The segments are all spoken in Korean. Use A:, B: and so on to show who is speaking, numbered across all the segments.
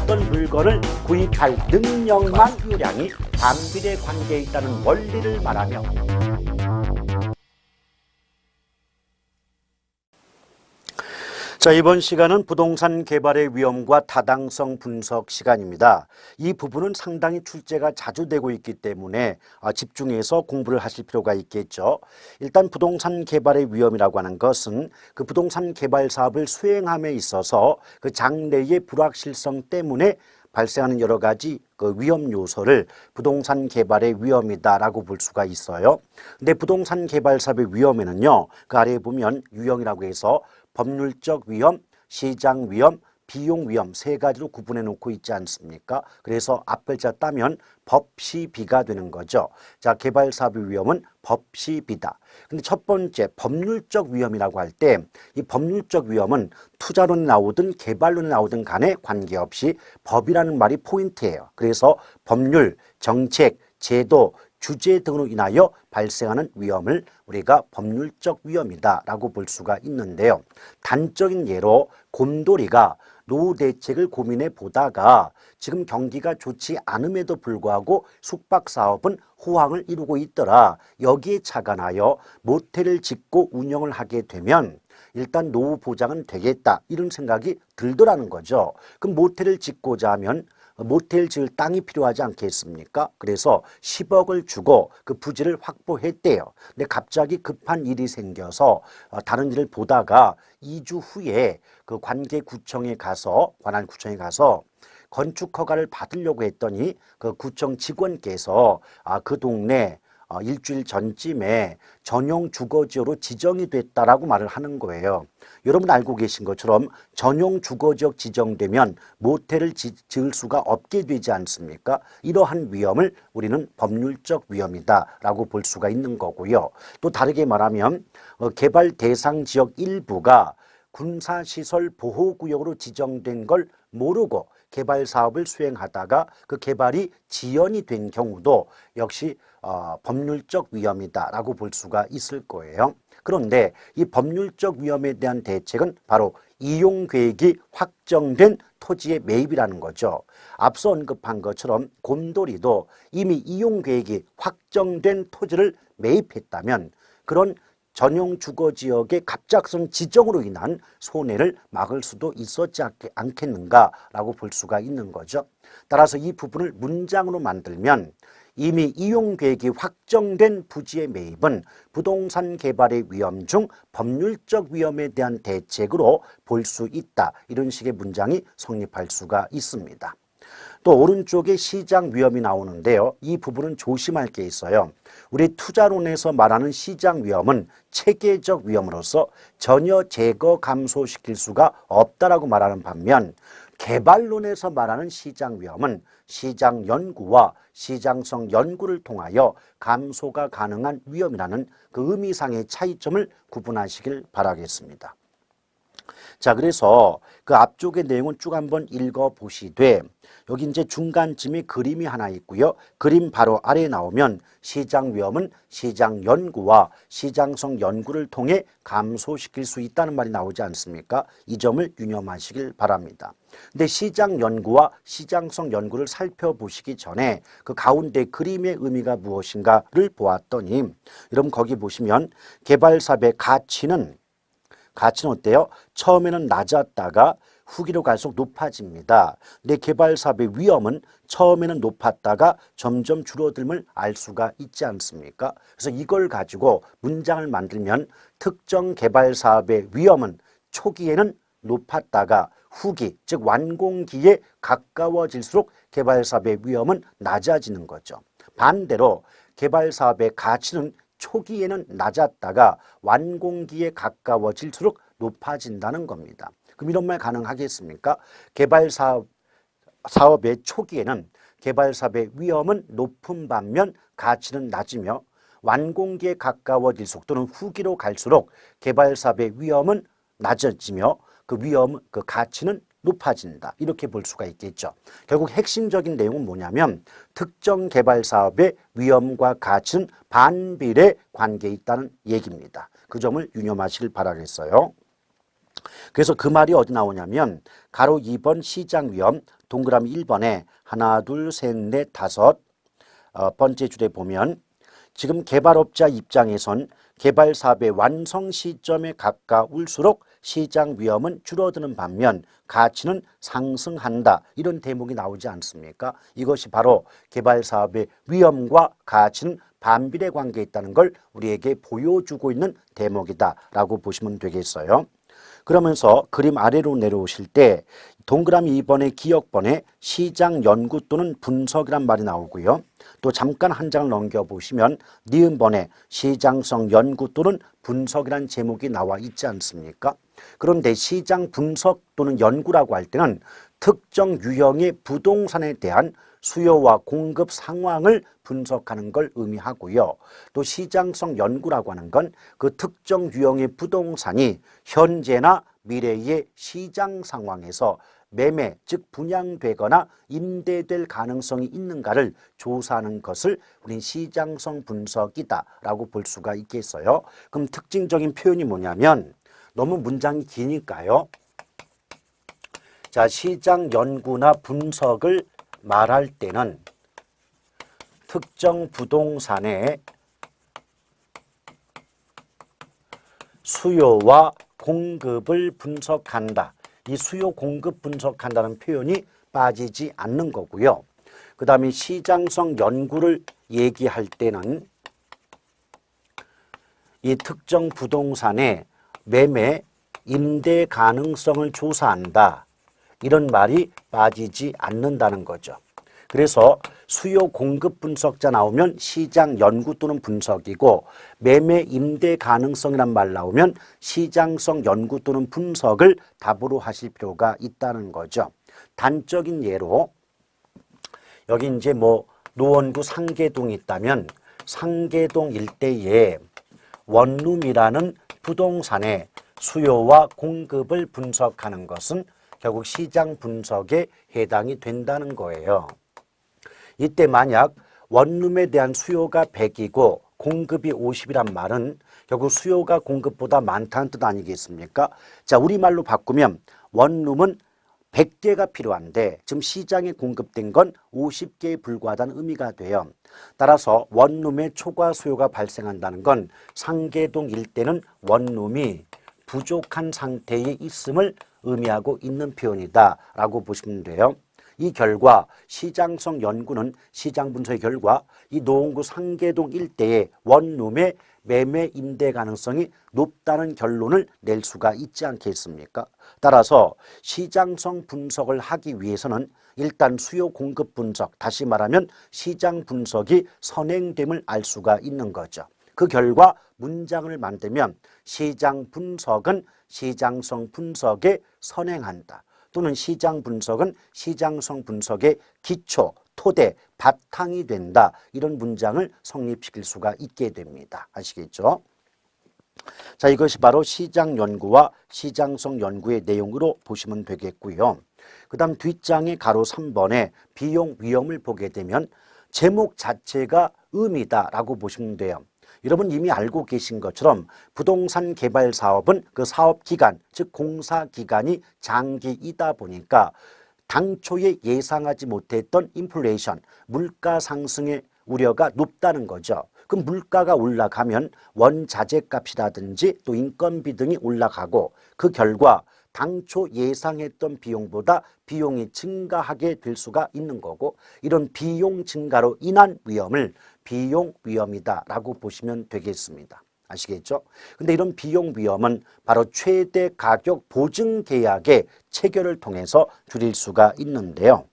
A: 어떤 물건을 구입할 능력만 수요량이 반비례 관계에 있다는 원리를 말하며 자, 이번 시간은 부동산 개발의 위험과 타당성 분석 시간입니다. 이 부분은 상당히 출제가 자주 되고 있기 때문에 집중해서 공부를 하실 필요가 있겠죠. 일단 부동산 개발의 위험이라고 하는 것은 그 부동산 개발 사업을 수행함에 있어서 그 장래의 불확실성 때문에 발생하는 여러 가지 그 위험 요소를 부동산 개발의 위험이다라고 볼 수가 있어요. 근데 부동산 개발 사업의 위험에는요, 그 아래에 보면 유형이라고 해서 법률적 위험, 시장 위험, 비용 위험 세 가지로 구분해 놓고 있지 않습니까? 그래서 앞글자 따면 법시비가 되는 거죠. 자, 개발 사업의 위험은 법시비다. 근데 첫 번째 법률적 위험이라고 할 때 이 법률적 위험은 투자론에 나오든 개발론에 나오든 간에 관계없이 법이라는 말이 포인트예요. 그래서 법률, 정책, 제도, 주제 등으로 인하여 발생하는 위험을 우리가 법률적 위험이다라고 볼 수가 있는데요. 단적인 예로 곰돌이가 노후 대책을 고민해 보다가 지금 경기가 좋지 않음에도 불구하고 숙박 사업은 호황을 이루고 있더라. 여기에 착안하여 모텔을 짓고 운영을 하게 되면 일단 노후 보장은 되겠다 이런 생각이 들더라는 거죠. 그럼 모텔을 짓고자 하면 모텔 지을 땅이 필요하지 않겠습니까? 그래서 10억을 주고 그 부지를 확보했대요. 근데 갑자기 급한 일이 생겨서 다른 일을 보다가 2주 후에 그 관할 구청에 가서 건축 허가를 받으려고 했더니 그 구청 직원께서 그 동네 일주일 전쯤에 전용 주거지역으로 지정이 됐다라고 말을 하는 거예요. 여러분 알고 계신 것처럼 전용 주거지역 지정되면 모텔을 지을 수가 없게 되지 않습니까? 이러한 위험을 우리는 법률적 위험이다라고 볼 수가 있는 거고요. 또 다르게 말하면 개발 대상 지역 일부가 군사시설 보호구역으로 지정된 걸 모르고 개발 사업을 수행하다가 그 개발이 지연이 된 경우도 역시 법률적 위험이다라고 볼 수가 있을 거예요. 그런데 이 법률적 위험에 대한 대책은 바로 이용계획이 확정된 토지의 매입이라는 거죠. 앞서 언급한 것처럼 곰돌이도 이미 이용계획이 확정된 토지를 매입했다면 그런 전용 주거지역의 갑작스러운 지정으로 인한 손해를 막을 수도 있었지 않겠는가라고 볼 수가 있는 거죠. 따라서 이 부분을 문장으로 만들면 이미 이용계획이 확정된 부지의 매입은 부동산 개발의 위험 중 법률적 위험에 대한 대책으로 볼 수 있다. 이런 식의 문장이 성립할 수가 있습니다. 또 오른쪽에 시장 위험이 나오는데요. 이 부분은 조심할 게 있어요. 우리 투자론에서 말하는 시장 위험은 체계적 위험으로서 전혀 제거 감소시킬 수가 없다라고 말하는 반면 개발론에서 말하는 시장 위험은 시장 연구와 시장성 연구를 통하여 감소가 가능한 위험이라는 그 의미상의 차이점을 구분하시길 바라겠습니다. 자, 그래서 그 앞쪽의 내용은 쭉 한번 읽어보시되 여기 이제 중간쯤에 그림이 하나 있고요. 그림 바로 아래에 나오면 시장 위험은 시장 연구와 시장성 연구를 통해 감소시킬 수 있다는 말이 나오지 않습니까? 이 점을 유념하시길 바랍니다. 근데 시장 연구와 시장성 연구를 살펴보시기 전에 그 가운데 그림의 의미가 무엇인가를 보았더니 여러분 거기 보시면 개발사업의 가치는 어때요? 처음에는 낮았다가 후기로 갈수록 높아집니다. 근데 개발 사업의 위험은 처음에는 높았다가 점점 줄어듦을 알 수가 있지 않습니까? 그래서 이걸 가지고 문장을 만들면 특정 개발 사업의 위험은 초기에는 높았다가 후기, 즉 완공기에 가까워질수록 개발 사업의 위험은 낮아지는 거죠. 반대로 개발 사업의 가치는 초기에는 낮았다가 완공기에 가까워질수록 높아진다는 겁니다. 그럼 이런 말 가능하겠습니까? 개발 사업의 초기에는 개발 사업의 위험은 높은 반면 가치는 낮으며 완공기에 가까워질수록 또는 후기로 갈수록 개발 사업의 위험은 낮아지며 그 가치는 높아진다. 이렇게 볼 수가 있겠죠. 결국 핵심적인 내용은 뭐냐면 특정 개발 사업의 위험과 가치는 반비례 관계에 있다는 얘기입니다. 그 점을 유념하시길 바라겠어요. 그래서 그 말이 어디 나오냐면 가로 2번 시장위험, 동그라미 1번에 하나, 둘, 셋, 넷, 다섯 번째 줄에 보면 지금 개발업자 입장에선 개발 사업의 완성 시점에 가까울수록 시장 위험은 줄어드는 반면 가치는 상승한다. 이런 대목이 나오지 않습니까? 이것이 바로 개발 사업의 위험과 가치는 반비례 관계에 있다는 걸 우리에게 보여주고 있는 대목이다라고 보시면 되겠어요. 그러면서 그림 아래로 내려오실 때 동그라미 2번의 기역번에 시장 연구 또는 분석이란 말이 나오고요. 또 잠깐 한 장을 넘겨보시면 니은번에 시장성 연구 또는 분석이란 제목이 나와 있지 않습니까? 그런데 시장 분석 또는 연구라고 할 때는 특정 유형의 부동산에 대한 수요와 공급 상황을 분석하는 걸 의미하고요. 또 시장성 연구라고 하는 건 그 특정 유형의 부동산이 현재나 미래의 시장 상황에서 매매, 즉 분양되거나 임대될 가능성이 있는가를 조사하는 것을 우린 시장성 분석이다라고 볼 수가 있겠어요. 그럼 특징적인 표현이 뭐냐면 너무 문장이 기니까요. 자, 시장 연구나 분석을 말할 때는 특정 부동산의 수요와 공급을 분석한다. 이 수요 공급 분석한다는 표현이 빠지지 않는 거고요. 그 다음에 시장성 연구를 얘기할 때는 이 특정 부동산의 매매, 임대 가능성을 조사한다. 이런 말이 빠지지 않는다는 거죠. 그래서 수요 공급 분석자 나오면 시장 연구 또는 분석이고 매매 임대 가능성이란 말 나오면 시장성 연구 또는 분석을 답으로 하실 필요가 있다는 거죠. 단적인 예로 여기 이제 뭐 노원구 상계동이 있다면 상계동 일대에 원룸이라는 부동산의 수요와 공급을 분석하는 것은 결국 시장 분석에 해당이 된다는 거예요. 이때 만약 원룸에 대한 수요가 100이고 공급이 50이란 말은 결국 수요가 공급보다 많다는 뜻 아니겠습니까? 자, 우리말로 바꾸면 원룸은 100개가 필요한데 지금 시장에 공급된 건 50개에 불과하다는 의미가 돼요. 따라서 원룸의 초과 수요가 발생한다는 건 상계동 일대는 원룸이 부족한 상태에 있음을 의미하고 있는 표현이다라고 보시면 돼요. 이 결과 시장성 연구는 시장 분석의 결과 이 노원구 상계동 일대의 원룸의 매매 임대 가능성이 높다는 결론을 낼 수가 있지 않겠습니까? 따라서 시장성 분석을 하기 위해서는 일단 수요 공급 분석, 다시 말하면 시장 분석이 선행됨을 알 수가 있는 거죠. 그 결과 문장을 만들면 시장 분석은 시장성 분석에 선행한다. 또는 시장 분석은 시장성 분석의 기초, 토대, 바탕이 된다. 이런 문장을 성립시킬 수가 있게 됩니다. 아시겠죠? 자, 이것이 바로 시장 연구와 시장성 연구의 내용으로 보시면 되겠고요. 그 다음 뒷장의 가로 3번에 비용 위험을 보게 되면 제목 자체가 의미다라고 보시면 돼요. 여러분 이미 알고 계신 것처럼 부동산 개발 사업은 그 사업 기간, 즉 공사 기간이 장기이다 보니까 당초에 예상하지 못했던 인플레이션, 물가 상승의 우려가 높다는 거죠. 그럼 물가가 올라가면 원자재 값이라든지 또 인건비 등이 올라가고 그 결과 당초 예상했던 비용보다 비용이 증가하게 될 수가 있는 거고 이런 비용 증가로 인한 위험을 비용 위험이다라고 보시면 되겠습니다. 아시겠죠? 근데 이런 비용 위험은 바로 최대 가격 보증 계약의 체결을 통해서 줄일 수가 있는데요.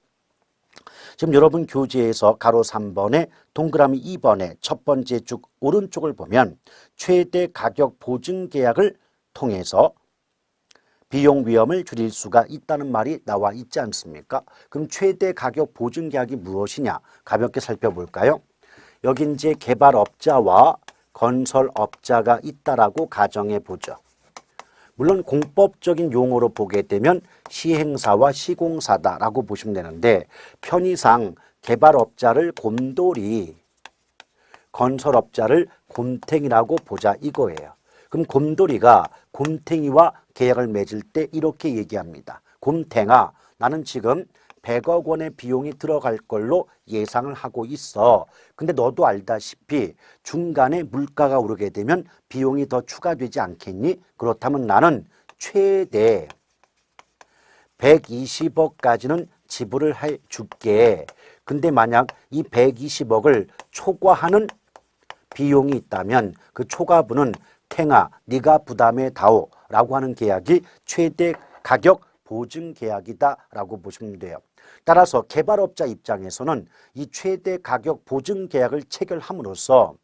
A: 지금 여러분 교재에서 가로 3번에 동그라미 2번에 첫 번째 쭉 오른쪽을 보면 최대 가격 보증 계약을 통해서 비용 위험을 줄일 수가 있다는 말이 나와 있지 않습니까? 그럼 최대 가격 보증 계약이 무엇이냐? 가볍게 살펴볼까요? 여기 이제 개발업자와 건설업자가 있다라고 가정해 보죠. 물론 공법적인 용어로 보게 되면 시행사와 시공사다라고 보시면 되는데 편의상 개발업자를 곰돌이, 건설업자를 곰탱이라고 보자 이거예요. 그럼 곰돌이가 곰탱이와 계약을 맺을 때 이렇게 얘기합니다. 곰탱아, 나는 지금 100억 원의 비용이 들어갈 걸로 예상을 하고 있어. 근데 너도 알다시피 중간에 물가가 오르게 되면 비용이 더 추가되지 않겠니? 그렇다면 나는 최대 120억까지는 지불을 해 줄게. 근데 만약 이 120억을 초과하는 비용이 있다면 그 초과분은 탱아 네가 부담해 다오 라고 하는 계약이 최대 가격 보증 계약이다 라고 보시면 돼요. 따라서 개발업자 입장에서는 이 최대 가격 보증 계약을 체결함으로써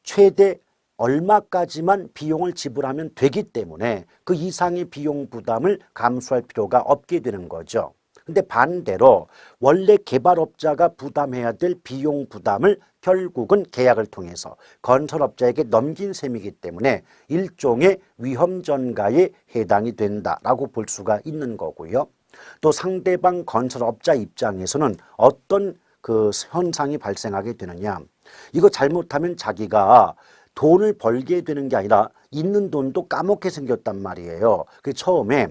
A: 최대 얼마까지만 비용을 지불하면 되기 때문에 그 이상의 비용 부담을 감수할 필요가 없게 되는 거죠. 근데 반대로 원래 개발업자가 부담해야 될 비용 부담을 결국은 계약을 통해서 건설업자에게 넘긴 셈이기 때문에 일종의 위험 전가에 해당이 된다라고 볼 수가 있는 거고요. 또 상대방 건설업자 입장에서는 어떤 그 현상이 발생하게 되느냐. 이거 잘못하면 자기가 돈을 벌게 되는 게 아니라 있는 돈도 까먹게 생겼단 말이에요. 그 처음에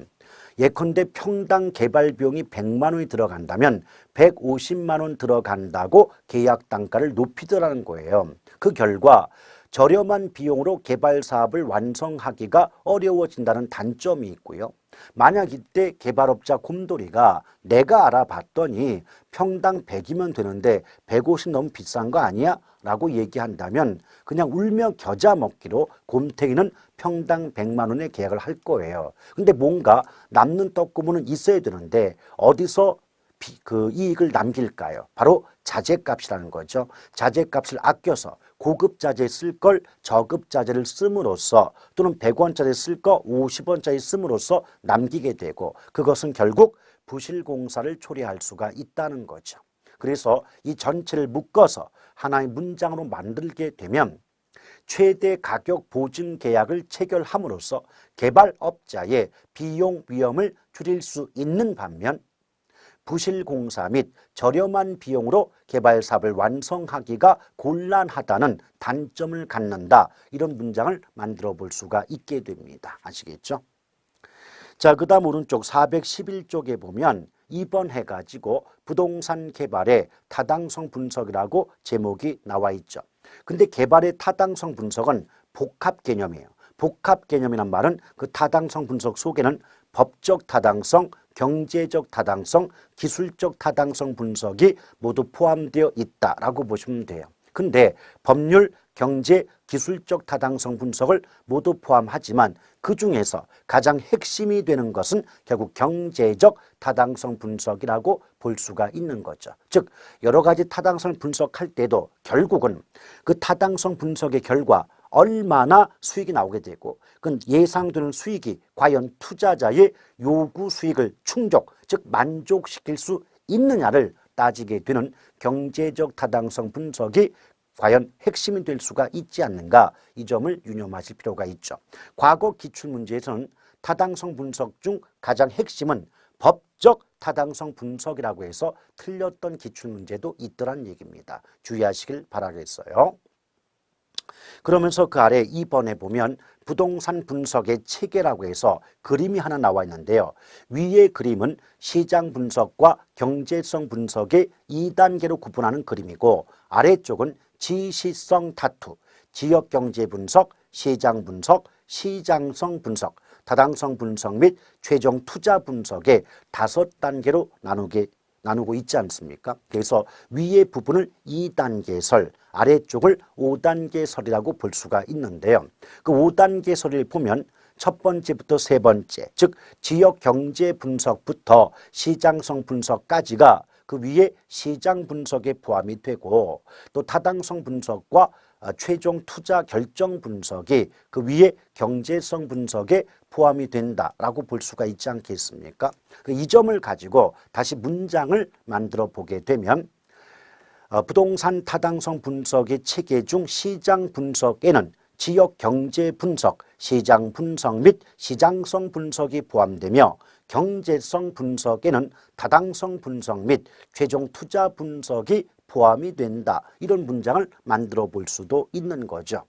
A: 예컨대 평당 개발 비용이 100만 원이 들어간다면 150만 원 들어간다고 계약 단가를 높이더라는 거예요. 그 결과 저렴한 비용으로 개발 사업을 완성하기가 어려워진다는 단점이 있고요. 만약 이때 개발업자 곰돌이가 내가 알아봤더니 평당 100이면 되는데 150 너무 비싼 거 아니야? 라고 얘기한다면 그냥 울며 겨자 먹기로 곰탱이는 평당 100만 원의 계약을 할 거예요. 근데 뭔가 남는 떡고물은 있어야 되는데 어디서 그 이익을 남길까요? 바로 자재값이라는 거죠. 자재값을 아껴서 고급 자재 쓸 걸 저급 자재를 씀으로써 또는 100원짜리 쓸 거 50원짜리 씀으로써 남기게 되고 그것은 결국 부실공사를 초래할 수가 있다는 거죠. 그래서 이 전체를 묶어서 하나의 문장으로 만들게 되면 최대 가격 보증 계약을 체결함으로써 개발업자의 비용 위험을 줄일 수 있는 반면 부실공사 및 저렴한 비용으로 개발 사업을 완성하기가 곤란하다는 단점을 갖는다. 이런 문장을 만들어 볼 수가 있게 됩니다. 아시겠죠? 자, 그 다음 오른쪽 411쪽에 보면 입원해가지고 부동산 개발의 타당성 분석이라고 제목이 나와 있죠. 근데 개발의 타당성 분석은 복합 개념이에요. 복합 개념이란 말은 그 타당성 분석 속에는 법적 타당성, 경제적 타당성, 기술적 타당성 분석이 모두 포함되어 있다라고 보시면 돼요. 근데 법률, 경제, 기술적 타당성 분석을 모두 포함하지만 그 중에서 가장 핵심이 되는 것은 결국 경제적 타당성 분석이라고 볼 수가 있는 거죠. 즉 여러 가지 타당성을 분석할 때도 결국은 그 타당성 분석의 결과 얼마나 수익이 나오게 되고 그 예상되는 수익이 과연 투자자의 요구 수익을 충족, 즉 만족시킬 수 있느냐를 따지게 되는 경제적 타당성 분석이 과연 핵심이 될 수가 있지 않는가, 이 점을 유념하실 필요가 있죠. 과거 기출문제에서는 타당성 분석 중 가장 핵심은 법적 타당성 분석이라고 해서 틀렸던 기출문제도 있더란 얘기입니다. 주의하시길 바라겠어요. 그러면서 그 아래 2번에 보면 부동산 분석의 체계라고 해서 그림이 하나 나와 있는데요. 위의 그림은 시장 분석과 경제성 분석의 2단계로 구분하는 그림이고 아래쪽은 지시성 다투, 지역경제 분석, 시장 분석, 시장성 분석, 타당성 분석 및 최종 투자 분석의 5단계로 나누고 있지 않습니까? 그래서 위의 부분을 2단계 설, 아래쪽을 5단계 설이라고 볼 수가 있는데요. 그 5단계 설을 보면 첫 번째부터 세 번째, 즉 지역 경제 분석부터 시장성 분석까지가 그 위에 시장 분석에 포함이 되고 또 타당성 분석과 최종 투자 결정 분석이 그 위에 경제성 분석에 포함이 된다라고 볼 수가 있지 않겠습니까? 이 점을 가지고 다시 문장을 만들어 보게 되면 부동산 타당성 분석의 체계 중 시장 분석에는 지역 경제 분석, 시장 분석 및 시장성 분석이 포함되며 경제성 분석에는 타당성 분석 및 최종 투자 분석이 포함이 된다. 이런 문장을 만들어 볼 수도 있는 거죠.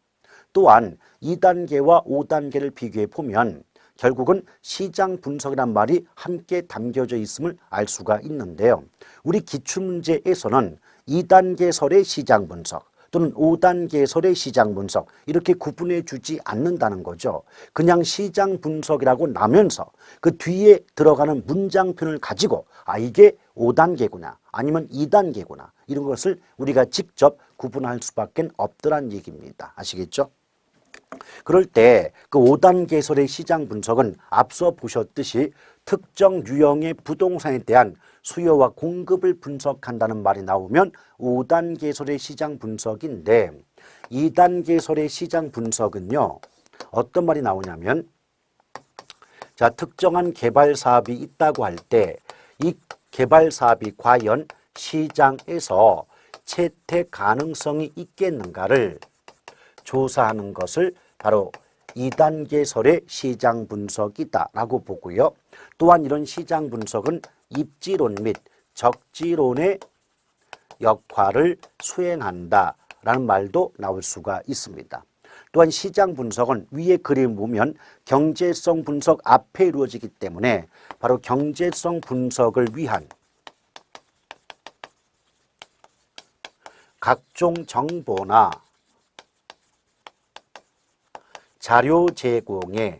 A: 또한 2단계와 5단계를 비교해 보면 결국은 시장 분석이란 말이 함께 담겨져 있음을 알 수가 있는데요. 우리 기출문제에서는 2단계설의 시장 분석 또는 5단계설의 시장 분석 이렇게 구분해 주지 않는다는 거죠. 그냥 시장 분석이라고 나면서 그 뒤에 들어가는 문장편을 가지고 이게 5단계구나 아니면 2단계구나 이런 것을 우리가 직접 구분할 수밖에 없더란 얘기입니다. 아시겠죠? 그럴 때 그 5단계설의 시장 분석은 앞서 보셨듯이 특정 유형의 부동산에 대한 수요와 공급을 분석한다는 말이 나오면 5단계설의 시장 분석인데 2단계설의 시장 분석은요. 어떤 말이 나오냐면 자, 특정한 개발 사업이 있다고 할 때 이 개발 사업이 과연 시장에서 채택 가능성이 있겠는가를 조사하는 것을 바로 2단계설의 시장 분석이다라고 보고요. 또한 이런 시장 분석은 입지론 및 적지론의 역할을 수행한다라는 말도 나올 수가 있습니다. 또한 시장 분석은 위에 그림 보면 경제성 분석 앞에 이루어지기 때문에 바로 경제성 분석을 위한 각종 정보나 자료 제공에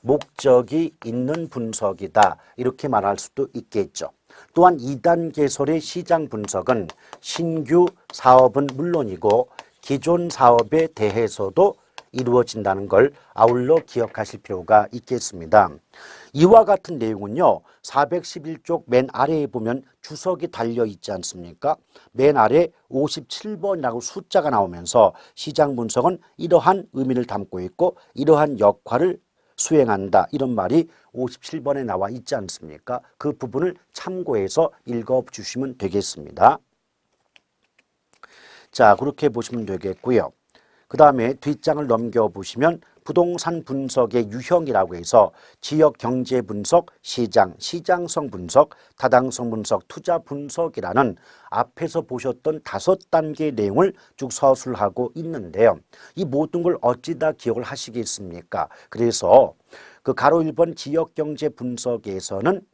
A: 목적이 있는 분석이다 이렇게 말할 수도 있겠죠. 또한 2단계설의 시장 분석은 신규 사업은 물론이고 기존 사업에 대해서도 이루어진다는 걸 아울러 기억하실 필요가 있겠습니다. 이와 같은 내용은요. 411쪽 맨 아래에 보면 주석이 달려 있지 않습니까? 맨 아래 57번이라고 숫자가 나오면서 시장 분석은 이러한 의미를 담고 있고 이러한 역할을 수행한다 이런 말이 57번에 나와 있지 않습니까? 그 부분을 참고해서 읽어주시면 되겠습니다. 자, 그렇게 보시면 되겠고요. 그 다음에 뒷장을 넘겨보시면 부동산 분석의 유형이라고 해서 지역 경제 분석, 시장성 분석, 타당성 분석, 투자 분석이라는 앞에서 보셨던 5단계의 내용을 쭉 서술하고 있는데요. 이 모든 걸 어찌다 기억을 하시겠습니까? 그래서 그 가로 1번 지역 경제 분석에서는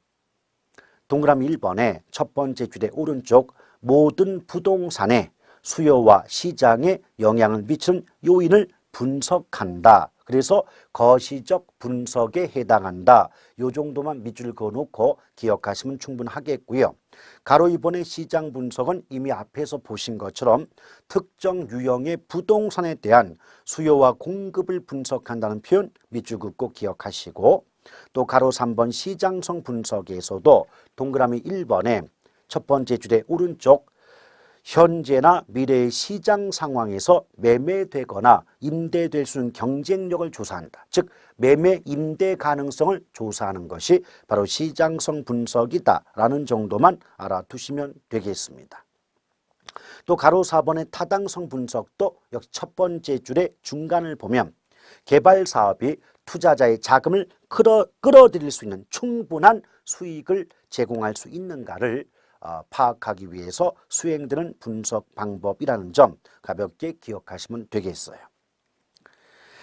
A: 동그라미 1번에 첫 번째 줄의 오른쪽 모든 부동산의 수요와 시장에 영향을 미치는 요인을 분석한다. 그래서 거시적 분석에 해당한다. 요 정도만 밑줄 그어놓고 기억하시면 충분하겠고요. 가로 2번의 시장 분석은 이미 앞에서 보신 것처럼 특정 유형의 부동산에 대한 수요와 공급을 분석한다는 표현 밑줄 긋고 기억하시고 또 가로 3번 시장성 분석에서도 동그라미 1번에 첫 번째 줄의 오른쪽 현재나 미래의 시장 상황에서 매매되거나 임대될 수 있는 경쟁력을 조사한다. 즉 매매 임대 가능성을 조사하는 것이 바로 시장성 분석이다라는 정도만 알아두시면 되겠습니다. 또 가로 4번의 타당성 분석도 역시 첫 번째 줄의 중간을 보면 개발 사업이 투자자의 자금을 끌어들일 수 있는 충분한 수익을 제공할 수 있는가를 파악하기 위해서 수행되는 분석 방법이라는 점 가볍게 기억하시면 되겠어요.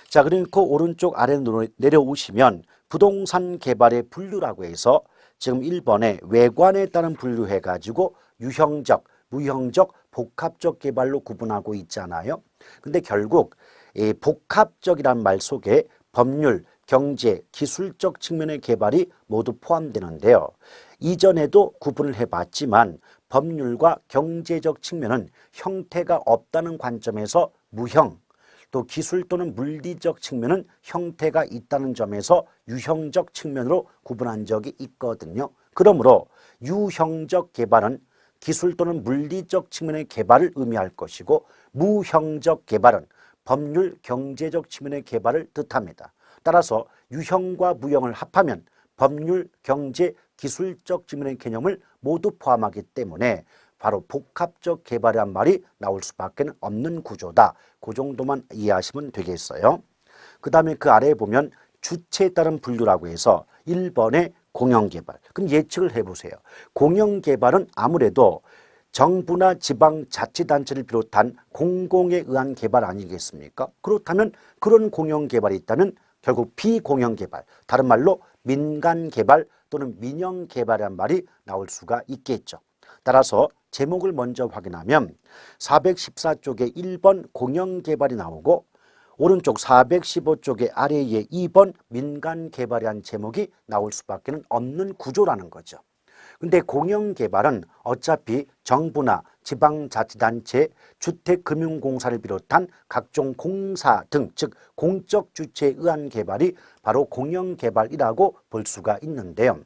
A: 자, 그리고 오른쪽 아래로 내려오시면 부동산 개발의 분류라고 해서 지금 1번에 외관에 따른 분류해가지고 유형적, 무형적, 복합적 개발로 구분하고 있잖아요. 근데 결국 이 복합적이란 말 속에 법률, 경제, 기술적 측면의 개발이 모두 포함되는데요. 이전에도 구분을 해봤지만 법률과 경제적 측면은 형태가 없다는 관점에서 무형, 또 기술 또는 물리적 측면은 형태가 있다는 점에서 유형적 측면으로 구분한 적이 있거든요. 그러므로 유형적 개발은 기술 또는 물리적 측면의 개발을 의미할 것이고 무형적 개발은 법률, 경제적 측면의 개발을 뜻합니다. 따라서 유형과 무형을 합하면 법률, 경제, 기술적 측면의 개념을 모두 포함하기 때문에 바로 복합적 개발이란 말이 나올 수밖에 없는 구조다. 그 정도만 이해하시면 되겠어요. 그 다음에 그 아래에 보면 주체에 따른 분류라고 해서 1번의 공영개발. 그럼 예측을 해보세요. 공영개발은 아무래도 정부나 지방자치단체를 비롯한 공공에 의한 개발 아니겠습니까? 그렇다면 그런 공영개발이 있다면 결국 비공영 개발, 다른 말로 민간 개발 또는 민영 개발이란 말이 나올 수가 있겠죠. 따라서 제목을 먼저 확인하면 414쪽에 1번 공영 개발이 나오고 오른쪽 415쪽의 아래에 2번 민간 개발이라는 제목이 나올 수밖에 없는 구조라는 거죠. 근데 공영개발은 어차피 정부나 지방자치단체, 주택금융공사를 비롯한 각종 공사 등, 즉 공적 주체에 의한 개발이 바로 공영개발이라고 볼 수가 있는데요.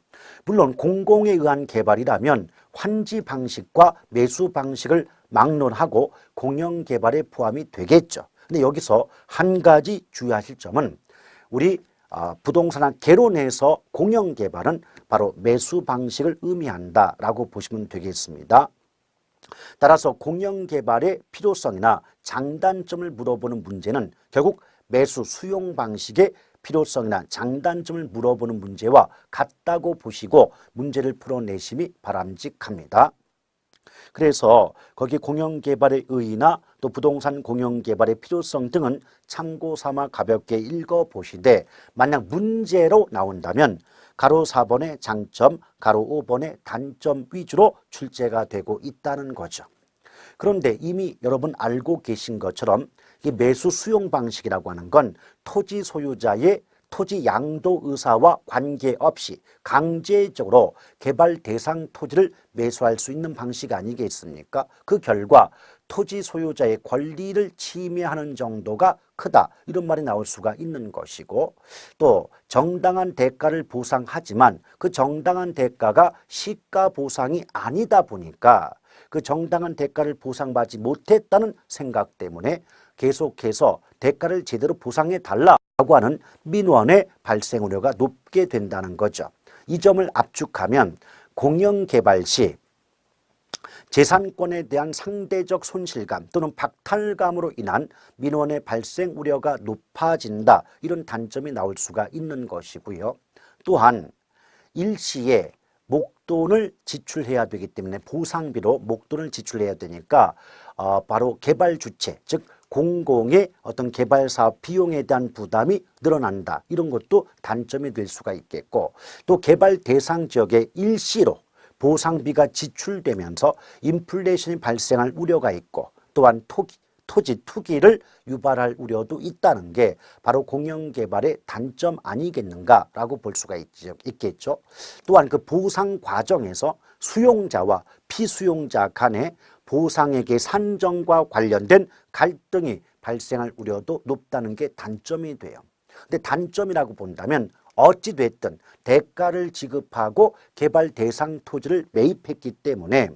A: 물론 공공에 의한 개발이라면 환지 방식과 매수 방식을 막론하고 공영개발에 포함이 되겠죠. 근데 여기서 한 가지 주의하실 점은 우리 부동산 개론에서 공영개발은 바로 매수 방식을 의미한다라고 보시면 되겠습니다. 따라서 공영개발의 필요성이나 장단점을 물어보는 문제는 결국 매수 수용 방식의 필요성이나 장단점을 물어보는 문제와 같다고 보시고 문제를 풀어내심이 바람직합니다. 그래서 거기 공영개발의 의의나 또 부동산 공영개발의 필요성 등은 참고 삼아 가볍게 읽어보시되 만약 문제로 나온다면 가로 4번의 장점, 가로 5번의 단점 위주로 출제가 되고 있다는 거죠. 그런데 이미 여러분 알고 계신 것처럼 이 매수 수용 방식이라고 하는 건 토지 소유자의 토지 양도 의사와 관계없이 강제적으로 개발 대상 토지를 매수할 수 있는 방식 아니겠습니까? 그 결과 토지 소유자의 권리를 침해하는 정도가 크다, 이런 말이 나올 수가 있는 것이고, 또 정당한 대가를 보상하지만 그 정당한 대가가 시가 보상이 아니다 보니까 그 정당한 대가를 보상받지 못했다는 생각 때문에 계속해서 대가를 제대로 보상해 달라고 하는 민원의 발생 우려가 높게 된다는 거죠. 이 점을 압축하면 공영개발 시 재산권에 대한 상대적 손실감 또는 박탈감으로 인한 민원의 발생 우려가 높아진다, 이런 단점이 나올 수가 있는 것이고요. 또한 일시에 목돈을 지출해야 되기 때문에 보상비로 목돈을 지출해야 되니까 바로 개발 주체, 즉 공공의 어떤 개발 사업 비용에 대한 부담이 늘어난다, 이런 것도 단점이 될 수가 있겠고, 또 개발 대상 지역에 일시로 보상비가 지출되면서 인플레이션이 발생할 우려가 있고, 또한 토지 투기를 유발할 우려도 있다는 게 바로 공영개발의 단점 아니겠는가라고 볼 수가 있겠죠. 또한 그 보상 과정에서 수용자와 피수용자 간의 보상액의 산정과 관련된 갈등이 발생할 우려도 높다는 게 단점이 돼요. 근데 단점이라고 본다면 어찌됐든 대가를 지급하고 개발 대상 토지를 매입했기 때문에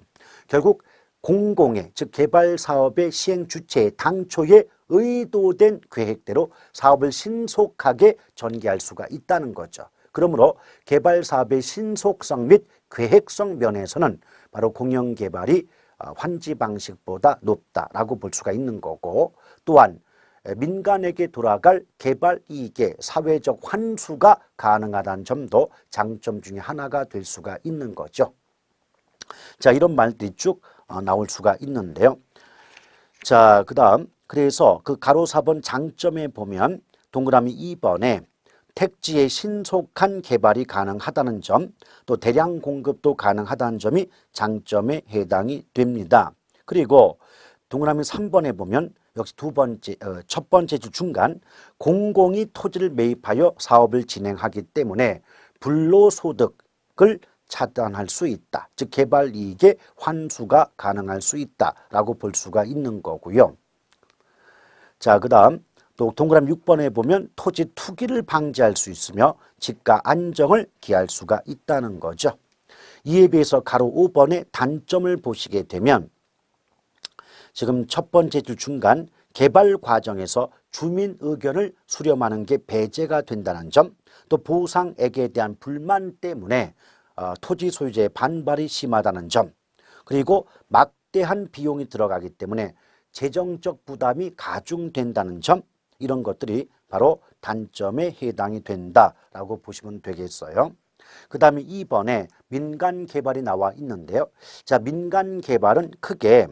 A: 결국 공공의, 즉 개발 사업의 시행 주체의 당초에 의도된 계획대로 사업을 신속하게 전개할 수가 있다는 거죠. 그러므로 개발 사업의 신속성 및 계획성 면에서는 바로 공영개발이 환지 방식보다 높다라고 볼 수가 있는 거고, 또한 민간에게 돌아갈 개발 이익의 사회적 환수가 가능하다는 점도 장점 중에 하나가 될 수가 있는 거죠. 자, 이런 말들이 쭉 나올 수가 있는데요. 자, 그 다음 그래서 그 가로 4번 장점에 보면 동그라미 2번에 택지의 신속한 개발이 가능하다는 점, 또 대량 공급도 가능하다는 점이 장점에 해당이 됩니다. 그리고 동그라미 3번에 보면 역시 첫 번째 주 중간 공공이 토지를 매입하여 사업을 진행하기 때문에 불로소득을 차단할 수 있다. 즉 개발 이익의 환수가 가능할 수 있다라고 볼 수가 있는 거고요. 자, 그다음 또 동그라미 6번에 보면 토지 투기를 방지할 수 있으며 집가 안정을 기할 수가 있다는 거죠. 이에 비해서 가로 5번의 단점을 보시게 되면 지금 첫 번째 주 중간 개발 과정에서 주민 의견을 수렴하는 게 배제가 된다는 점, 또 보상액에 대한 불만 때문에 토지 소유자의 반발이 심하다는 점, 그리고 막대한 비용이 들어가기 때문에 재정적 부담이 가중된다는 점, 이런 것들이 바로 단점에 해당이 된다라고 보시면 되겠어요. 그 다음에 2번에 민간 개발이 나와 있는데요. 자, 민간 개발은 크게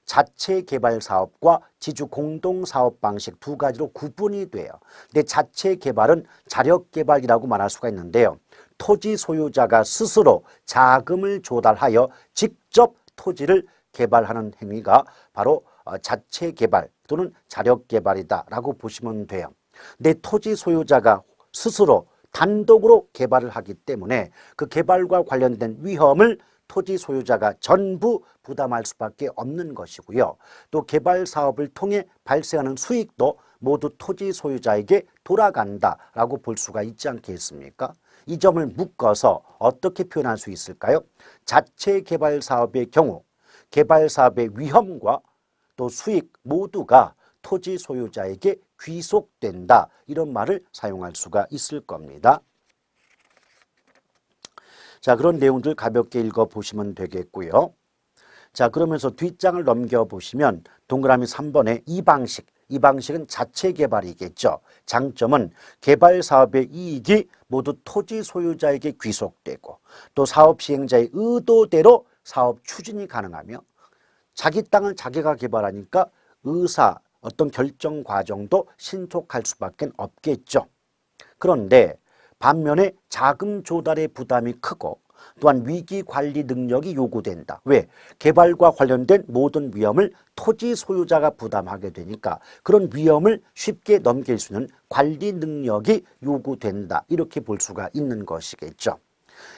A: 자체 개발 사업과 지주 공동 사업 방식 두 가지로 구분이 돼요. 근데 자체 개발은 자력 개발이라고 말할 수가 있는데요. 토지 소유자가 스스로 자금을 조달하여 직접 토지를 개발하는 행위가 바로 자체 개발 또는 자력 개발이다라고 보시면 돼요. 내 토지 소유자가 스스로 단독으로 개발을 하기 때문에 그 개발과 관련된 위험을 토지 소유자가 전부 부담할 수밖에 없는 것이고요. 또 개발 사업을 통해 발생하는 수익도 모두 토지 소유자에게 돌아간다라고 볼 수가 있지 않겠습니까? 이 점을 묶어서 어떻게 표현할 수 있을까요? 자체 개발 사업의 경우 개발 사업의 위험과 또 수익 모두가 토지 소유자에게 귀속된다. 이런 말을 사용할 수가 있을 겁니다. 자, 그런 내용들 가볍게 읽어보시면 되겠고요. 자, 그러면서 뒷장을 넘겨보시면 동그라미 3번에 이 방식은 자체 개발이겠죠. 장점은 개발 사업의 이익이 모두 토지 소유자에게 귀속되고 또 사업 시행자의 의도대로 사업 추진이 가능하며 자기 땅을 자기가 개발하니까 어떤 결정 과정도 신속할 수밖에 없겠죠. 그런데 반면에 자금 조달의 부담이 크고 또한 위기 관리 능력이 요구된다. 왜? 개발과 관련된 모든 위험을 토지 소유자가 부담하게 되니까 그런 위험을 쉽게 넘길 수 있는 관리 능력이 요구된다. 이렇게 볼 수가 있는 것이겠죠.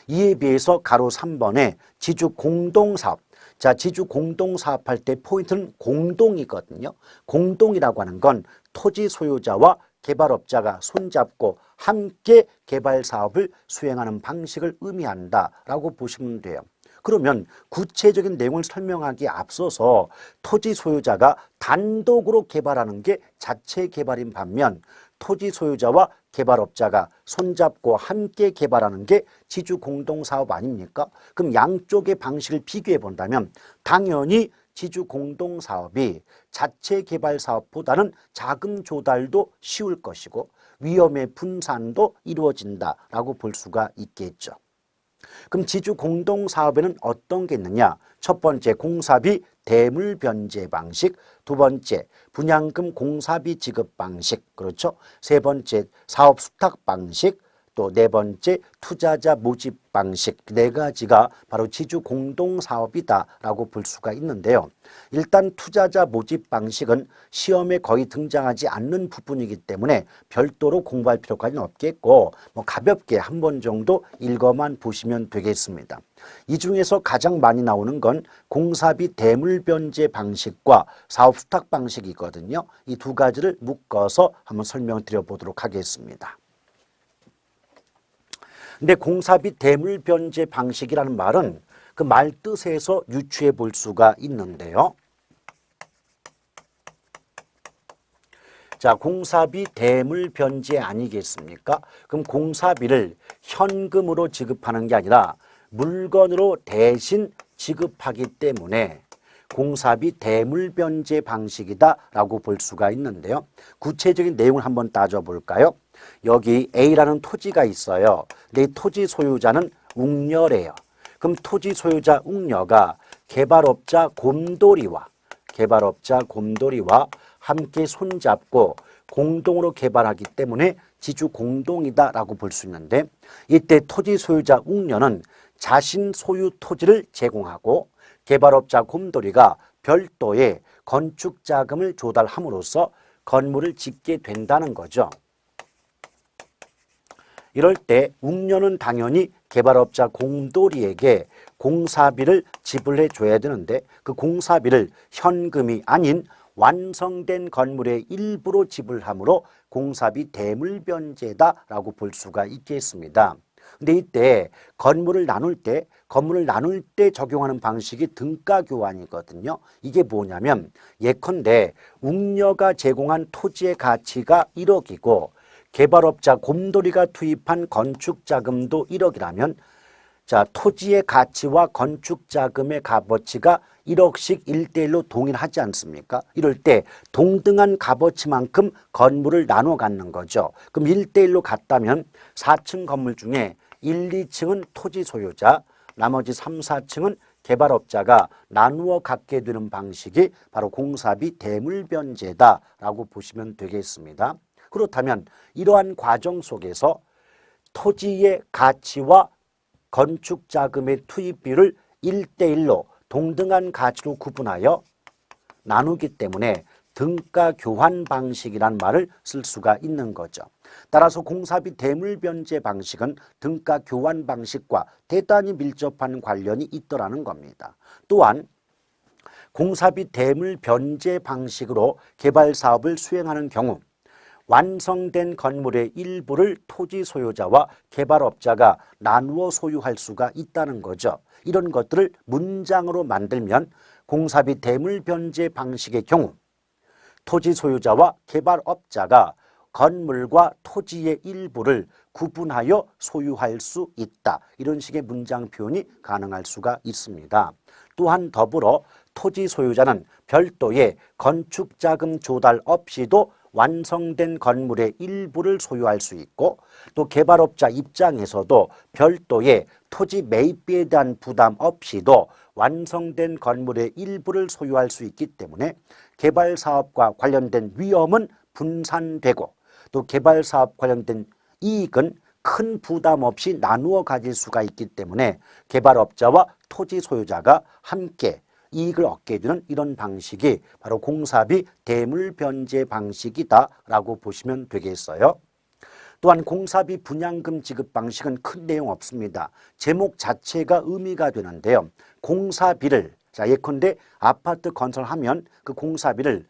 A: 이에 비해서 가로 3번에 지주 공동사업. 자, 지주 공동사업할 때 포인트는 공동이거든요. 공동이라고 하는 건 토지 소유자와 개발업자가 손잡고 함께 개발 사업을 수행하는 방식을 의미한다라고 보시면 돼요. 그러면 구체적인 내용을 설명하기에 앞서서 토지 소유자가 단독으로 개발하는 게 자체 개발인 반면 토지 소유자와 개발업자가 손잡고 함께 개발하는 게 지주 공동사업 아닙니까? 그럼 양쪽의 방식을 비교해 본다면 당연히 지주 공동사업이 자체 개발 사업보다는 자금 조달도 쉬울 것이고 위험의 분산도 이루어진다라고 볼 수가 있겠죠. 그럼 지주 공동사업에는 어떤 게 있느냐? 첫 번째 공사비 대물 변제 방식, 두 번째 분양금 공사비 지급 방식, 그렇죠? 세 번째 사업 수탁 방식, 또 네 번째 투자자 모집 방식, 네 가지가 바로 지주 공동사업이다라고 볼 수가 있는데요. 일단 투자자 모집 방식은 시험에 거의 등장하지 않는 부분이기 때문에 별도로 공부할 필요까지는 없겠고 가볍게 한 번 정도 읽어만 보시면 되겠습니다. 이 중에서 가장 많이 나오는 건 공사비 대물 변제 방식과 사업 수탁 방식이거든요. 이 두 가지를 묶어서 한번 설명드려 보도록 하겠습니다. 근데 공사비 대물 변제 방식이라는 말은 그 말 뜻에서 유추해 볼 수가 있는데요. 자, 공사비 대물 변제 아니겠습니까? 그럼 공사비를 현금으로 지급하는 게 아니라 물건으로 대신 지급하기 때문에 공사비 대물 변제 방식이다라고 볼 수가 있는데요. 구체적인 내용을 한번 따져볼까요? 여기 A라는 토지가 있어요. 근데 이 토지 소유자는 웅녀래요. 그럼 토지 소유자 웅녀가 개발업자 곰돌이와 함께 손잡고 공동으로 개발하기 때문에 지주 공동이다라고 볼 수 있는데 이때 토지 소유자 웅녀는 자신 소유 토지를 제공하고 개발업자 곰돌이가 별도의 건축 자금을 조달함으로써 건물을 짓게 된다는 거죠. 이럴 때 웅녀는 당연히 개발업자 곰돌이에게 공사비를 지불해 줘야 되는데 그 공사비를 현금이 아닌 완성된 건물의 일부로 지불하므로 공사비 대물 변제다라고 볼 수가 있겠습니다. 근데 이때 건물을 나눌 때 적용하는 방식이 등가 교환이거든요. 이게 뭐냐면 예컨대 웅녀가 제공한 토지의 가치가 1억이고 개발업자 곰돌이가 투입한 건축 자금도 1억이라면 자, 토지의 가치와 건축 자금의 값어치가 1억씩 1대1로 동일하지 않습니까? 이럴 때 동등한 값어치만큼 건물을 나눠 갖는 거죠. 그럼 1대1로 같다면 4층 건물 중에 1, 2층은 토지 소유자, 나머지 3, 4층은 개발업자가 나누어 갖게 되는 방식이 바로 공사비 대물변제다라고 보시면 되겠습니다. 그렇다면 이러한 과정 속에서 토지의 가치와 건축자금의 투입비를 1대1로 동등한 가치로 구분하여 나누기 때문에 등가 교환 방식이란 말을 쓸 수가 있는 거죠. 따라서 공사비 대물변제 방식은 등가 교환 방식과 대단히 밀접한 관련이 있더라는 겁니다. 또한 공사비 대물변제 방식으로 개발 사업을 수행하는 경우 완성된 건물의 일부를 토지 소유자와 개발업자가 나누어 소유할 수가 있다는 거죠. 이런 것들을 문장으로 만들면 공사비 대물변제 방식의 경우 토지 소유자와 개발업자가 건물과 토지의 일부를 구분하여 소유할 수 있다. 이런 식의 문장 표현이 가능할 수가 있습니다. 또한 더불어 토지 소유자는 별도의 건축자금 조달 없이도 완성된 건물의 일부를 소유할 수 있고 또 개발업자 입장에서도 별도의 토지 매입비에 대한 부담 없이도 완성된 건물의 일부를 소유할 수 있기 때문에 개발 사업과 관련된 위험은 분산되고 또 개발 사업 관련된 이익은 큰 부담 없이 나누어 가질 수가 있기 때문에 개발업자와 토지 소유자가 함께 이익을 얻게 되는 이런 방식이 바로 공사비 대물변제 방식이다라고 보시면 되겠어요. 또한 공사비 분양금 지급 방식은 큰 내용 없습니다. 제목 자체가 의미가 되는데요. 공사비를 예컨대 아파트 건설하면 그 공사비를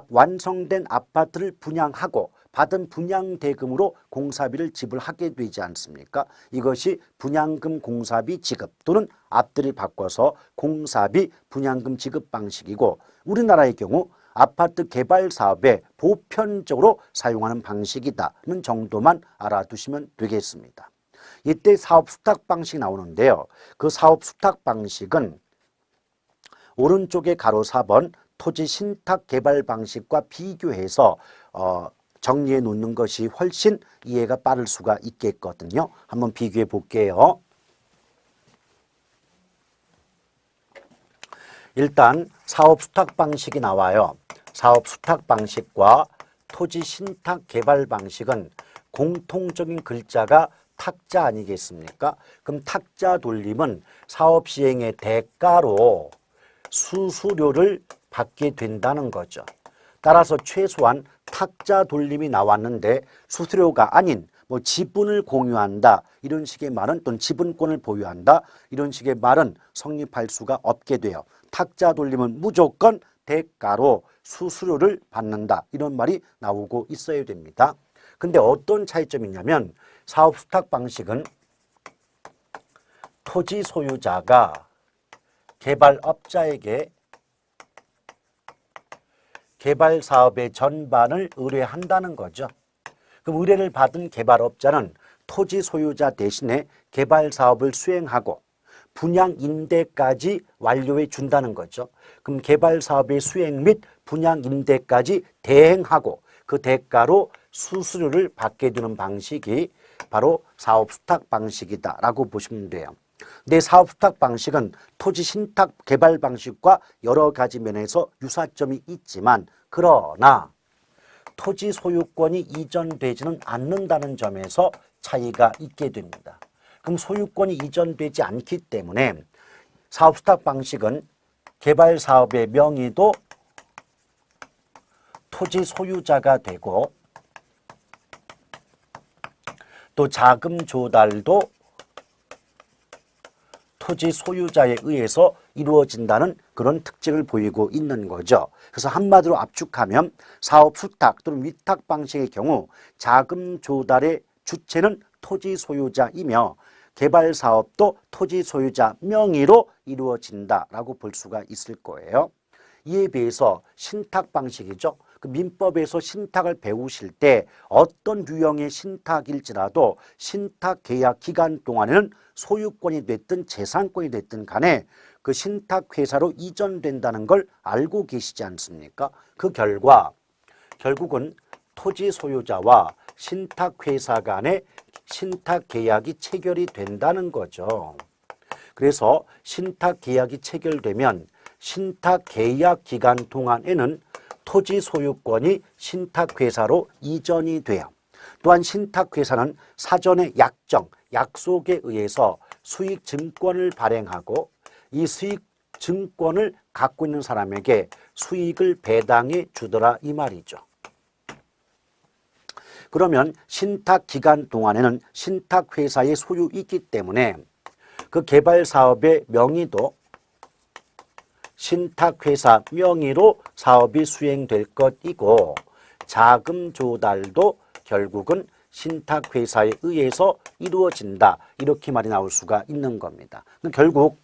A: 완성된 아파트를 분양하고 받은 분양대금으로 공사비를 지불하게 되지 않습니까? 이것이 분양금 공사비 지급 또는 앞뒤를 바꿔서 공사비 분양금 지급 방식이고 우리나라의 경우 아파트 개발 사업에 보편적으로 사용하는 방식이다는 정도만 알아두시면 되겠습니다. 이때 사업 수탁 방식이 나오는데요. 그 사업 수탁 방식은 오른쪽에 가로 4번 토지 신탁 개발 방식과 비교해서 정리해 놓는 것이 훨씬 이해가 빠를 수가 있겠거든요. 한번 비교해 볼게요. 일단 사업 수탁 방식이 나와요. 사업 수탁 방식과 토지 신탁 개발 방식은 공통적인 글자가 탁자 아니겠습니까? 그럼 탁자 돌림은 사업 시행의 대가로 수수료를 받게 된다는 거죠. 따라서 최소한 탁자 돌림이 나왔는데 수수료가 아닌 지분을 공유한다 이런 식의 말은 또는 지분권을 보유한다 이런 식의 말은 성립할 수가 없게 돼요. 탁자 돌림은 무조건 대가로 수수료를 받는다 이런 말이 나오고 있어야 됩니다. 근데 어떤 차이점이 있냐면 사업 수탁 방식은 토지 소유자가 개발업자에게 개발 사업의 전반을 의뢰한다는 거죠. 그럼 의뢰를 받은 개발업자는 토지 소유자 대신에 개발 사업을 수행하고 분양 임대까지 완료해 준다는 거죠. 그럼 개발 사업의 수행 및 분양 임대까지 대행하고 그 대가로 수수료를 받게 되는 방식이 바로 사업 수탁 방식이다라고 보시면 돼요. 내 사업 수탁 방식은 토지 신탁 개발 방식과 여러 가지 면에서 유사점이 있지만 그러나 토지 소유권이 이전되지는 않는다는 점에서 차이가 있게 됩니다. 그럼 소유권이 이전되지 않기 때문에 사업 수탁 방식은 개발 사업의 명의도 토지 소유자가 되고 또 자금 조달도 토지 소유자에 의해서 이루어진다는 그런 특징을 보이고 있는 거죠. 그래서 한마디로 압축하면 사업 수탁 또는 위탁 방식의 경우 자금 조달의 주체는 토지 소유자이며 개발 사업도 토지 소유자 명의로 이루어진다라고 볼 수가 있을 거예요. 이에 비해서 신탁 방식이죠. 그 민법에서 신탁을 배우실 때 어떤 유형의 신탁일지라도 신탁 계약 기간 동안에는 소유권이 됐든 재산권이 됐든 간에 그 신탁 회사로 이전된다는 걸 알고 계시지 않습니까? 그 결과 결국은 토지 소유자와 신탁 회사 간의 신탁 계약이 체결이 된다는 거죠. 그래서 신탁 계약이 체결되면 신탁 계약 기간 동안에는 토지 소유권이 신탁회사로 이전이 돼요. 또한 신탁회사는 사전에 약속에 의해서 수익증권을 발행하고 이 수익증권을 갖고 있는 사람에게 수익을 배당해 주더라 이 말이죠. 그러면 신탁 기간 동안에는 신탁회사의 소유이기 때문에 그 개발사업의 명의도 신탁회사 명의로 사업이 수행될 것이고 자금 조달도 결국은 신탁회사에 의해서 이루어진다. 이렇게 말이 나올 수가 있는 겁니다. 결국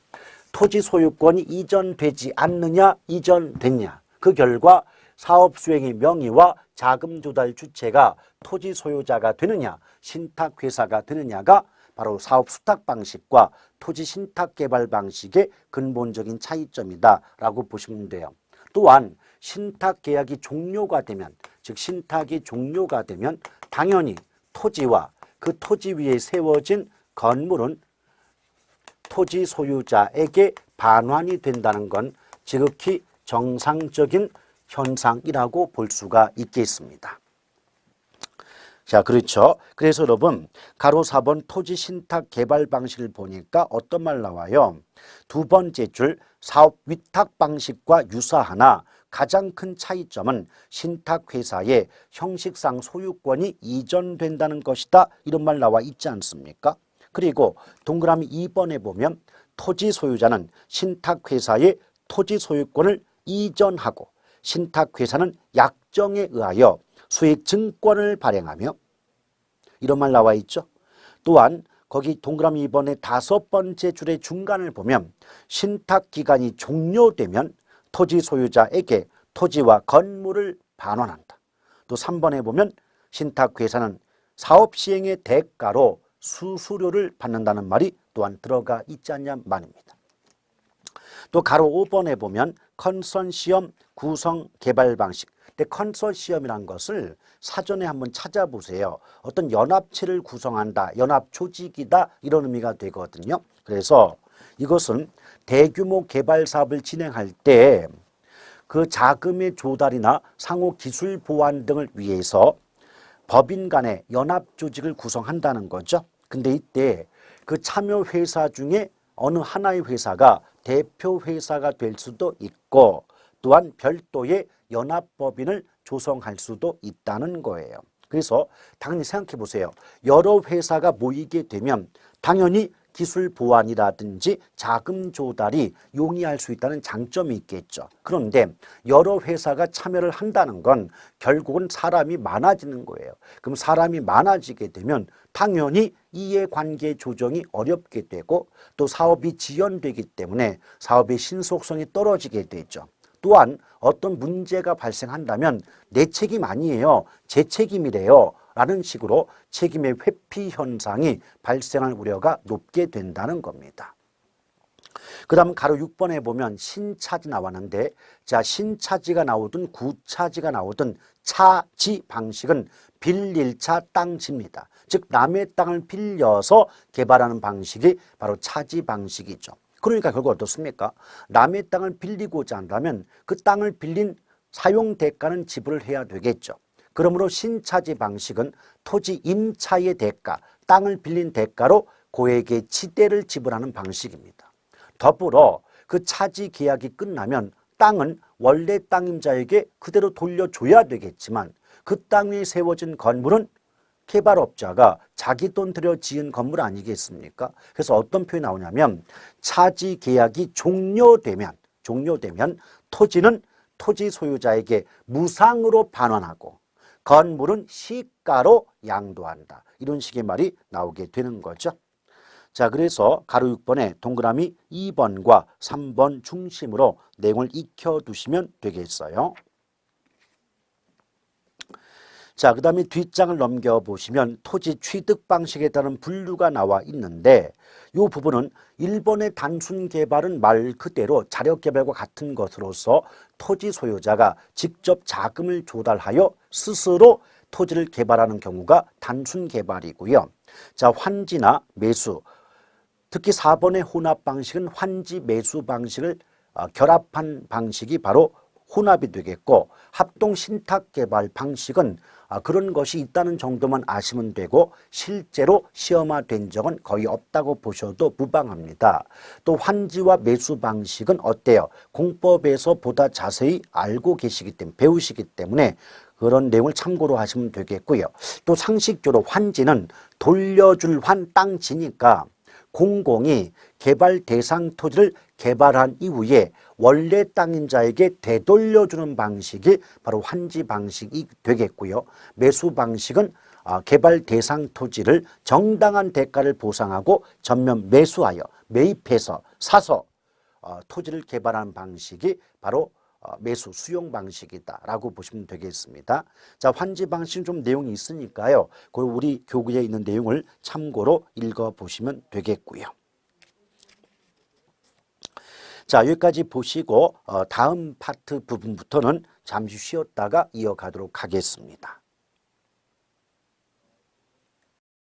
A: 토지 소유권이 이전되지 않느냐, 이전됐냐. 그 결과 사업 수행의 명의와 자금 조달 주체가 토지 소유자가 되느냐, 신탁회사가 되느냐가 바로 사업 수탁 방식과 토지 신탁 개발 방식의 근본적인 차이점이다라고 보시면 돼요. 또한 신탁 계약이 종료가 되면, 즉 신탁이 종료가 되면 당연히 토지와 그 토지 위에 세워진 건물은 토지 소유자에게 반환이 된다는 건 지극히 정상적인 현상이라고 볼 수가 있겠습니다. 자, 그렇죠. 그래서 여러분, 가로 4번 토지 신탁 개발 방식을 보니까 어떤 말 나와요? 두 번째 줄 사업 위탁 방식과 유사하나 가장 큰 차이점은 신탁회사의 형식상 소유권이 이전된다는 것이다. 이런 말 나와 있지 않습니까? 그리고 동그라미 2번에 보면 토지 소유자는 신탁회사의 토지 소유권을 이전하고 신탁회사는 약정에 의하여 수익증권을 발행하며 이런 말 나와 있죠. 또한 거기 동그라미 2번의 5번째 줄의 중간을 보면 신탁기간이 종료되면 토지 소유자에게 토지와 건물을 반환한다. 또 3번에 보면 신탁회사는 사업 시행의 대가로 수수료를 받는다는 말이 또한 들어가 있지 않냐 말입니다. 또 가로 5번에 보면 컨소시엄 구성 개발 방식. 근데 컨소시엄이란 것을 사전에 한번 찾아보세요. 어떤 연합체를 구성한다, 연합 조직이다 이런 의미가 되거든요. 그래서 이것은 대규모 개발 사업을 진행할 때 그 자금의 조달이나 상호 기술 보완 등을 위해서 법인 간의 연합 조직을 구성한다는 거죠. 근데 이때 그 참여 회사 중에 어느 하나의 회사가 대표 회사가 될 수도 있고 또한 별도의 연합법인을 조성할 수도 있다는 거예요. 그래서 당연히 생각해 보세요. 여러 회사가 모이게 되면 당연히 기술 보완이라든지 자금 조달이 용이할 수 있다는 장점이 있겠죠. 그런데 여러 회사가 참여를 한다는 건 결국은 사람이 많아지는 거예요. 그럼 사람이 많아지게 되면 당연히 이해관계 조정이 어렵게 되고 또 사업이 지연되기 때문에 사업의 신속성이 떨어지게 되죠. 또한 어떤 문제가 발생한다면 내 책임 아니에요, 제 책임이래요 라는 식으로 책임의 회피 현상이 발생할 우려가 높게 된다는 겁니다. 그 다음 가로 6번에 보면 신차지 나왔는데, 자, 신차지가 나오든 구차지가 나오든 차지 방식은 빌릴차 땅지입니다. 즉 남의 땅을 빌려서 개발하는 방식이 바로 차지 방식이죠. 그러니까 결국 어떻습니까? 남의 땅을 빌리고자 한다면 그 땅을 빌린 사용 대가는 지불을 해야 되겠죠. 그러므로 신차지 방식은 토지 임차의 대가, 땅을 빌린 대가로 고액의 지대를 지불하는 방식입니다. 더불어 그 차지 계약이 끝나면 땅은 원래 땅임자에게 그대로 돌려줘야 되겠지만 그 땅 위에 세워진 건물은 개발업자가 자기 돈 들여 지은 건물 아니겠습니까? 그래서 어떤 표현이 나오냐면 차지 계약이 종료되면 토지는 토지 소유자에게 무상으로 반환하고 건물은 시가로 양도한다. 이런 식의 말이 나오게 되는 거죠. 자, 그래서 가로 6번에 동그라미 2번과 3번 중심으로 내용을 익혀두시면 되겠어요. 자, 그 다음에 뒷장을 넘겨보시면 토지 취득 방식에 따른 분류가 나와 있는데 이 부분은 1번의 단순 개발은 말 그대로 자력 개발과 같은 것으로서 토지 소유자가 직접 자금을 조달하여 스스로 토지를 개발하는 경우가 단순 개발이고요. 자, 환지나 매수, 특히 4번의 혼합 방식은 환지 매수 방식을 결합한 방식이 바로 혼합이 되겠고, 합동 신탁 개발 방식은 그런 것이 있다는 정도만 아시면 되고 실제로 시험화된 적은 거의 없다고 보셔도 무방합니다. 또 환지와 매수 방식은 어때요? 공법에서 보다 자세히 알고 계시기 때문에, 배우시기 때문에 그런 내용을 참고로 하시면 되겠고요. 또 상식적으로 환지는 돌려줄 환 땅지니까 공공이 개발 대상 토지를 개발한 이후에 원래 땅인 자에게 되돌려주는 방식이 바로 환지 방식이 되겠고요. 매수 방식은 개발 대상 토지를 정당한 대가를 보상하고 전면 매수하여 매입해서 사서 토지를 개발하는 방식이 바로 매수 수용 방식이다라고 보시면 되겠습니다. 자, 환지 방식은 좀 내용이 있으니까요. 그 우리 교구에 있는 내용을 참고로 읽어보시면 되겠고요. 자, 여기까지 보시고 다음 파트 부분부터는 잠시 쉬었다가 이어가도록 하겠습니다.